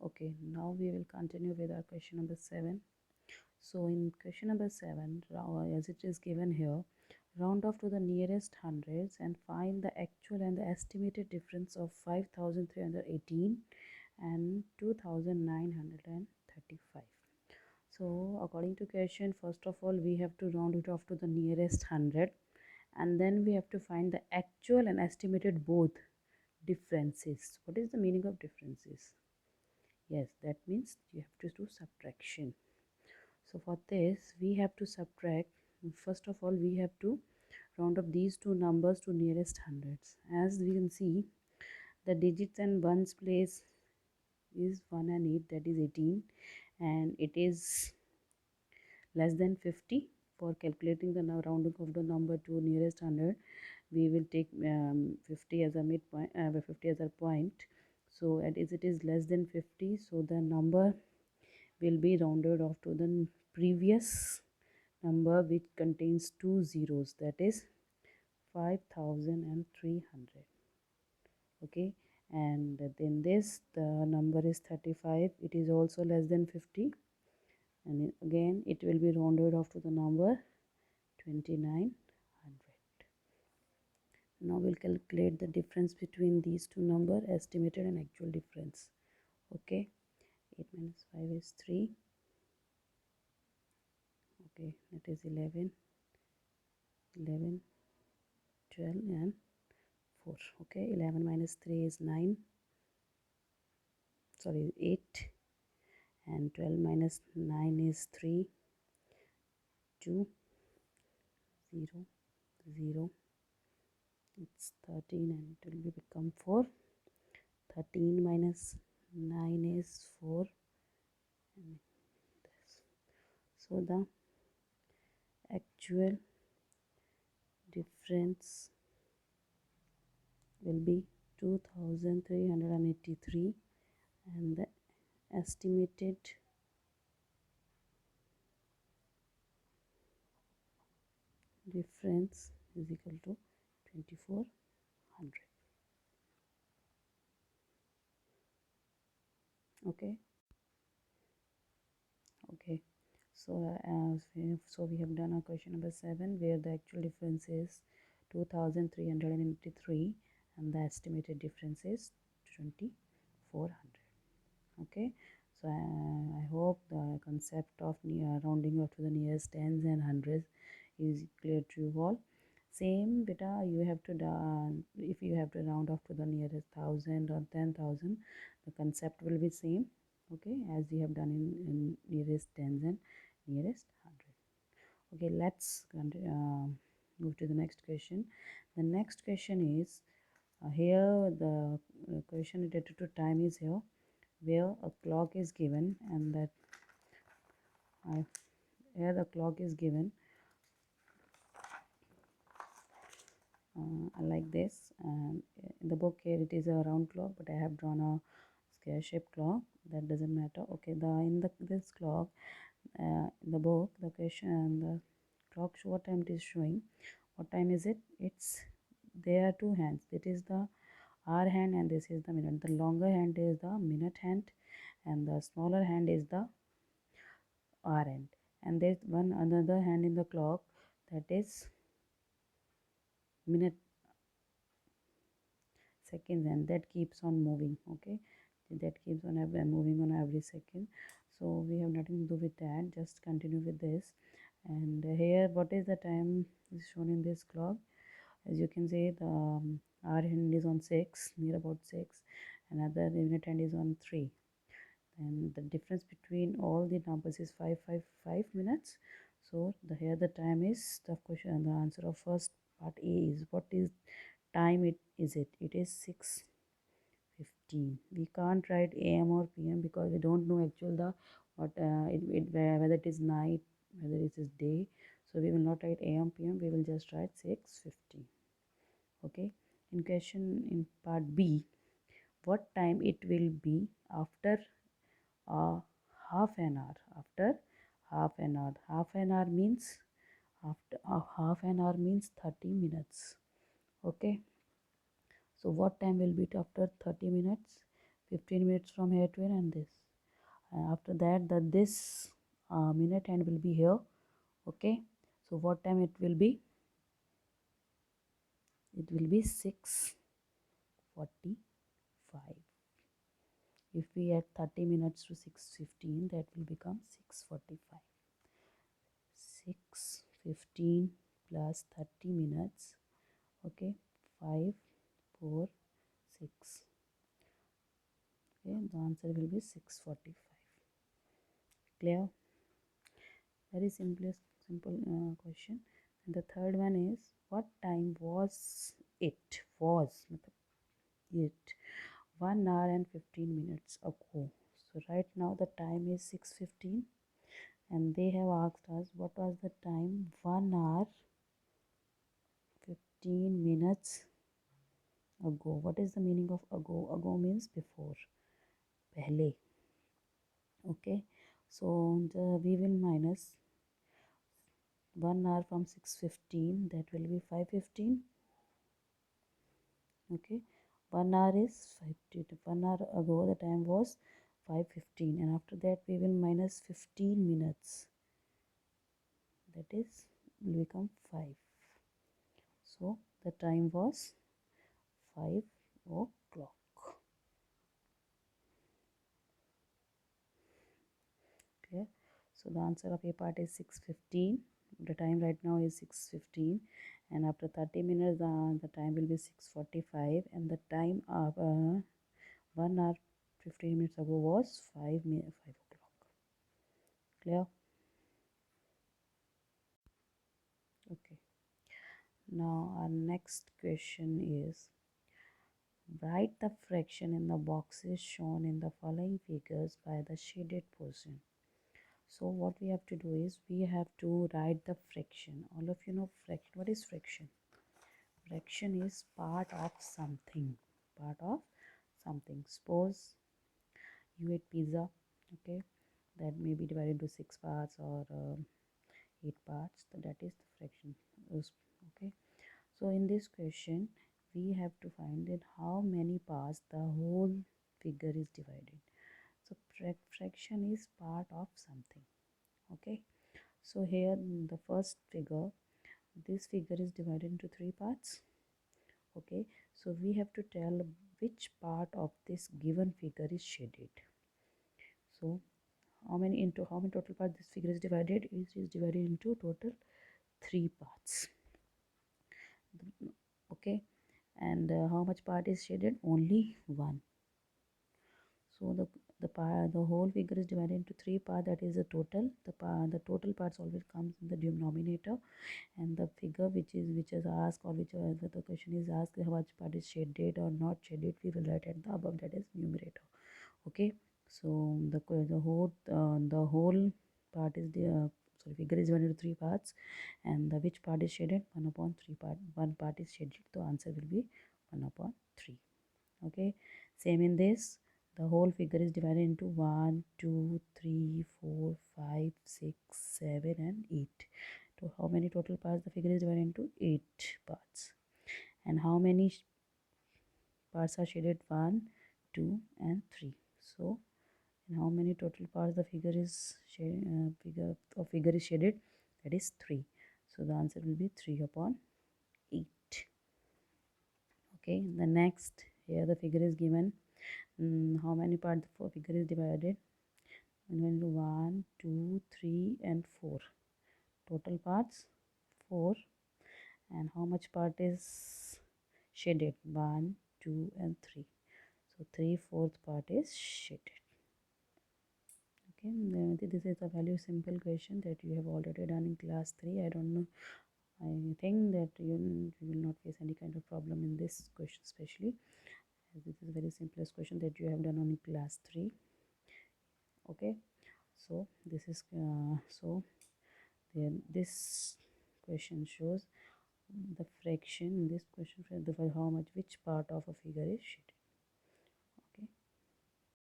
Okay, now we will continue with our question number 7. So in question number 7, as it is given here, round off to the nearest hundreds and find the actual and the estimated difference of 5318 and 2935. So according to question, first of all we have to round it off to the nearest hundred, and then we have to find the actual and estimated both differences. What is the meaning of differences? Yes, that means you have to do subtraction. So for this we have to subtract. First of all we have to round up these two numbers to nearest hundreds. As we can see, the digits and ones place is 1 and 8, that is 18, and it is less than 50. For calculating the rounding of the number to nearest hundred, we will take 50 as a midpoint, 50 as a point. So as it is less than 50, so the number will be rounded off to the previous number which contains two zeros, that is 5300. Okay, and then this, the number is 35, it is also less than 50, and again it will be rounded off to the number 2900. Now we'll calculate the difference between these two numbers, estimated and actual difference. Okay, 8 minus 5 is 3. Okay, that is 11, 11, 12 and 4. Okay, 11 minus 3 is 9, sorry 8, and 12 minus 9 is 3, 2, 0, 0. It's 13 and it will become 4. 13 minus 9 is 4, and this. So the actual difference will be 2383, and the estimated difference is equal to 2400. Okay, okay. So we have done our question number 7, where the actual difference is 2383 and the estimated difference is 2400. Okay, so I hope the concept of rounding off to the nearest tens and hundreds is clear to you all. Same beta, you have to if you have to round off to the nearest 1000 or 10,000, the concept will be same. Okay, as we have done in nearest tens and nearest hundred. Okay, let's move to the next question. The next question is, here the question related to time is here, where a clock is given, and that here the clock is given like this, and in the book here it is a round clock, but I have drawn a square shaped clock. That doesn't matter. Okay, this clock, in the book, the question and the clock, what time it is showing, what time is it? It's, there are two hands, it is the hour hand and this is the minute. The longer hand is the minute hand and the smaller hand is the hour hand, and there's one another hand in the clock, that is minute seconds, and that keeps on moving. Okay, that keeps on moving on every second. So we have nothing to do with that, just continue with this. And here what is the time is shown in this clock? As you can see, the hour hand is on 6, near about 6, another minute hand is on 3, and the difference between all the numbers is 5 minutes. So here the time is the question, the answer of first part A is, what is time it is, it is 6:15. We can't write AM or PM because we don't know actual the what whether it is night, whether it is day. So we will not write AM PM, we will just write 6:15. Okay, in question in part B, what time it will be after uh, half an hour? After half an hour, means after half an hour means 30 minutes. Okay, so what time will be after 30 minutes? 15 minutes from here to here, and this. And after that, this minute hand will be here. Okay, so what time it will be? It will be 6:45. If we add 30 minutes to 6:15, that will become 6:45. 6:15 plus 30 minutes. Okay, 5, 4, 6. Okay, the answer will be 6:45. Clear? Very simple question. And the third one is, what time was it? It 1 hour and 15 minutes ago. So right now the time is 6:15, and they have asked us what was the time 1 hour 15 minutes ago. What is the meaning of ago? Ago means before, pehle. Okay, so we will minus 1 hour from 6:15, that will be 5:15. Okay, 1 hour is 50. 1 hour ago the time was 5:15, and after that we will minus 15 minutes, that is will become 5. So the time was 5 o'clock. Okay, so the answer of A part is 6:15. The time right now is 6:15, and after 30 minutes the time will be 6:45, and the time of 1 hour 15 minutes ago was 5 o'clock. Clear? Okay, now our next question is, write the fraction in the boxes shown in the following figures by the shaded portion. So what we have to do is, we have to write the fraction. All of you know fraction. What is fraction? Fraction is part of something. Part of something. Suppose you ate pizza, okay, that may be divided into 6 parts or 8 parts. So that is the fraction. Okay, so in this question we have to find in how many parts the whole figure is divided. So fraction is part of something. Okay, so here the first figure, this figure is divided into 3 parts. Okay, so we have to tell which part of this given figure is shaded. So how many total parts this figure is divided? It is divided into total 3 parts. Okay, and how much part is shaded? Only 1. So the whole figure is divided into 3 parts, that is the total. The total parts always comes in the denominator, and the figure which is asked, or which the question is asked, how much part is shaded or not shaded, we will write at the above, that is numerator. Okay, so the whole part is the figure is divided into 3 parts, and the which part is shaded? 1/3 part. One part is shaded, so answer will be 1/3. Okay, same in this, the whole figure is divided into 1, 2, 3, 4, 5, 6, 7 and 8. So how many total parts the figure is divided into? 8 parts. And how many parts are shaded? 1, 2 and 3. So in how many total parts the figure is shaded? That is 3. So the answer will be 3/8. Okay, the next, here the figure is given. How many parts the figure is divided? 1, 2, 3 and 4. Total parts 4. And how much part is shaded? 1, 2 and 3. So 3/4 part is shaded. Okay, this is a value simple question that you have already done in class 3. I don't know, I think that you will not face any kind of problem in this question, especially as this is very simplest question that you have done on class 3. Okay, so then this question shows the fraction in this question, for how much, which part of a figure is shaded.